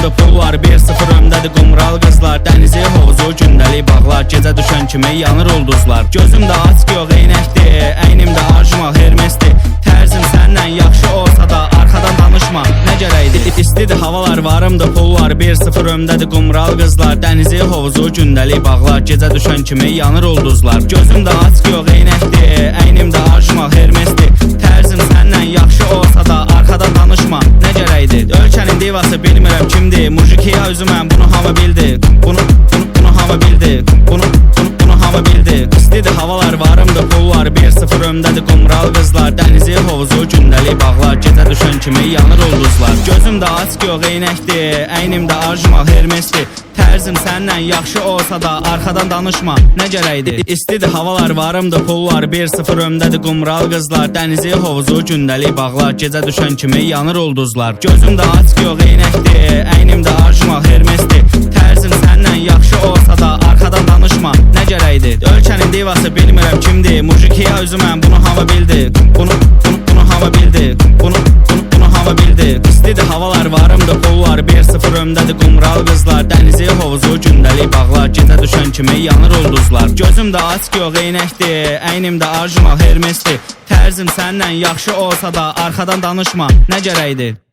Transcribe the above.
varımdır pul var 1-0 öndədir qumral qızlar. Dənizi hovuzu gündəlik bağlar, gecə düşən kimi yanır ulduzlar. Gözümdə açıq yox eynəkdir, əynimdə arjumal Hermesdir. Tərzim səndən yaxşı olsa da arxadan danışma, nə gərəkdir? İstidir havalar varımdır pul var 1-0 öndədir qumral qızlar. Dənizi hovuzu gündəlik bağlar, gecə düşən kimi yanır ulduzlar. Gözümdə açıq yox eynəkdir, əynimdə arjumal Hermesdir. Tərzim səndən yaxşı olsa da arxadan danışma, nə gərəkdir? Ölkənin divası bilmirəm kimdir, Mujikiya özüməm bunu hamı bildi. Bunu hamı bildi. Bunu hamı bildi. İstidir havalar varımdır pul var 1-0 öndədir qumral qızlar. Dənizi hovuzu gündəlik bağlar, gecə düşən kimi yanır ulduzlar. Gözümdə açıq yox eynəkdir, əynimdə arjumal Hermesdir. Tərzim səndən yaxşı olsa da arxadan danışma, nə gərəkdir? İstidir havalar varımdır pul var 1-0 öndədir qumral qızlar. Dənizi hovuzu gündəlik bağlar, gecə düşən kimi yanır ulduzlar. Gözümdə açıq yox eynəkdir, əynimdə arjumal Hermesdir. Tərzim səndən yaxşı olsa da arxadan danışma, nə gərəkdir? Ölkənin divası bilmirəm kimdir, Mujikiya özüməm bunu hamı bildi. Bunu hamı bildi. Bunu hamı bildi. İstidir havalar varımdır pul var 1-0 öndədir qumral qızlar. Dənizi hovuzu gündəlik bağlar, gecə düşən kimi yanır ulduzlar. Gözümdə açıq yox eynəkdir, əynimdə arjumal Hermesdir. Tərzim səndən yaxşı olsa da arxadan danışma, nə gərəkdir?